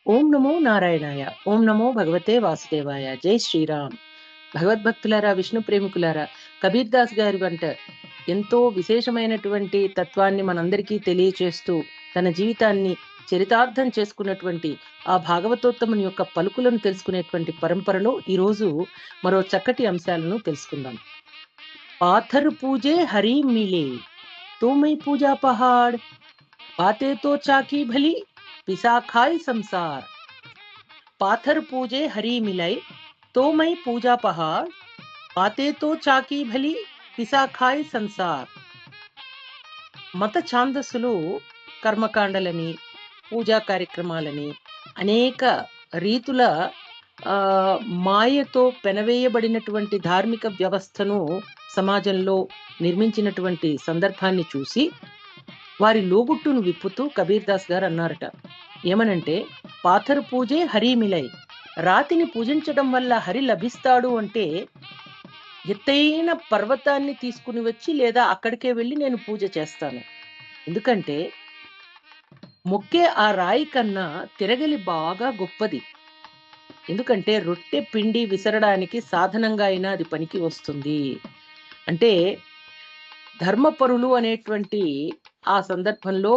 ఓం నమో నారాయణాయ. ఓం నమో భగవతే వాసుదేవాయ. జై శ్రీరామ్. భగవద్భక్తులారా, విష్ణు ప్రేమికులారా, కబీర్ దాస్ గారి వంట ఎంతో విశేషమైనటువంటి తత్వాన్ని మనందరికీ తెలియచేస్తూ తన జీవితాన్ని చరితార్థం చేసుకున్నటువంటి ఆ భాగవతోత్తముని యొక్క పలుకులను తెలుసుకునేటువంటి పరంపరలో ఈరోజు మరో చక్కటి అంశాలను తెలుసుకుందాం. పాథర్ పూజే హరి మిలే, తోమై పూజా పహాడ్, బాతే తో చాకీ భలి, पिसा खाई संसार. पाथर पूजे हरी मिलाई, तो मैं पूजा पहाड़, बातें तो चाकी भली, पिसा खाई संसार. మత ఛాందస్సులు కర్మకాండలని, పూజా కార్యక్రమాలని, అనేక రీతుల మాయతో పెనవేయబడినటువంటి ధార్మిక వ్యవస్థను సమాజంలో నిర్మించినటువంటి సందర్భాన్ని చూసి వారి లోగుట్టును విప్పుతూ కబీర్ దాస్ గారు అన్నారట. ఏమనంటే, పాథర్ పూజే హరి మిలై, రాతిని పూజించడం వల్ల హరి లభిస్తాడు అంటే ఎత్తైన పర్వతాన్ని తీసుకుని వచ్చి లేదా అక్కడికే వెళ్ళి నేను పూజ చేస్తాను. ఎందుకంటే మొక్కే ఆ రాయి కన్నా తిరగలి బాగా గొప్పది. ఎందుకంటే రొట్టె పిండి విసరడానికి సాధనంగా అయినా అది పనికి వస్తుంది. అంటే ధర్మపరులు అనేటువంటి ఆ సందర్భంలో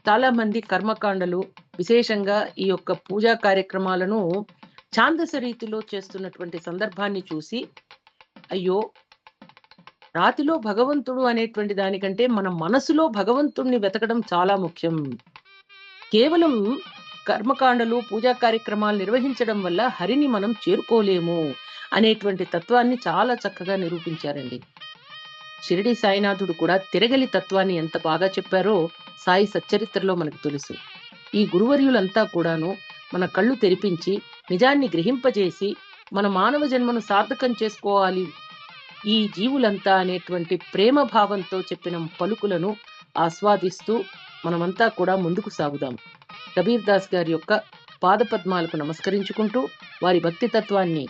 చాలా మంది కర్మకాండలు, విశేషంగా ఈ యొక్క పూజా కార్యక్రమాలను ఛాందస రీతిలో చేస్తున్నటువంటి సందర్భాన్ని చూసి, అయ్యో, రాతిలో భగవంతుడు అనేటువంటి దానికంటే మన మనసులో భగవంతుణ్ణి వెతకడం చాలా ముఖ్యం. కేవలం కర్మకాండలు, పూజా కార్యక్రమాలు నిర్వహించడం వల్ల హరిని మనం చేరుకోలేము అనేటువంటి తత్వాన్ని చాలా చక్కగా నిరూపించారండి. షిరిడి సాయినాథుడు కూడా తిరగలి తత్వాన్ని ఎంత బాగా చెప్పారో సాయి సచ్చరిత్రలో మనకు తెలుసు. ఈ గురువర్యులంతా కూడాను మన కళ్ళు తెరిపించి నిజాన్ని గ్రహింపజేసి మన మానవ జన్మను సార్థకం చేసుకోవాలి ఈ జీవులంతా అనేటువంటి ప్రేమ భావంతో చెప్పిన పలుకులను ఆస్వాదిస్తూ మనమంతా కూడా ముందుకు సాగుదాం. కబీర్ దాస్ గారి యొక్క పాదపద్మాలకు నమస్కరించుకుంటూ వారి భక్తి తత్వాన్ని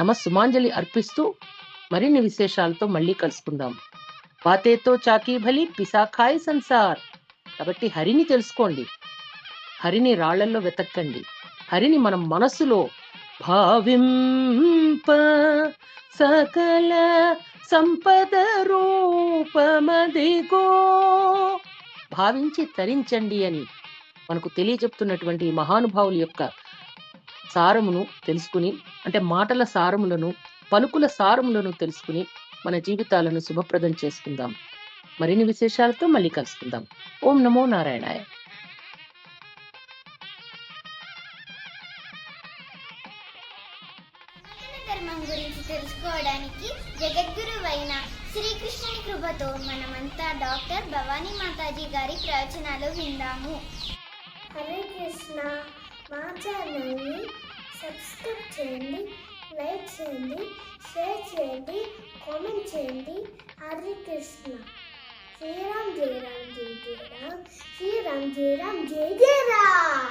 నమస్సుమాంజలి అర్పిస్తూ మరిన్ని విశేషాలతో మళ్ళీ కలుసుకుందాం. బాతేతో చాకీ భలి, పిసా ఖాయ్ సంసార్. కాబట్టి హరిని తెలుసుకోండి, హరిని రాళ్లలో వెతక్కండి, హరిని మనం మనస్సులో భావింప సకల సంపద రూపమదిగో, భావించి తరించండి అని మనకు తెలియజెప్తున్నటువంటి మహానుభావుల యొక్క సారమును తెలుసుకుని, అంటే మాటల సారములను, పలుకుల సారములను తెలుసుకుని మన జీవితాలను శుభప్రదం చేసుకుందాం. మరిన్ని విశేషాలతో మళ్ళీ కలుసుకుందాం. ఓం నమో నారాయణాయ. ధర్మం గురించి తెలుసుకోవడానికి జగద్గురువైన శ్రీకృష్ణుని కృపతో మనమంతా డాక్టర్ భవానీ మాతాజీ గారి ప్రవచనాలు విందాము. హరే కృష్ణ. మా ఛానల్ని సబ్స్క్రైబ్ చేయండి, లైక్ చేయండి, షేర్ చేయండి, కామెంట్ చేయండి. హరే కృష్ణ. శ్రీరామ్ జయ రామ్ జయ జయ రామ్, శ్రీరామ్ జయ రామ్ జయ జయ రామ్.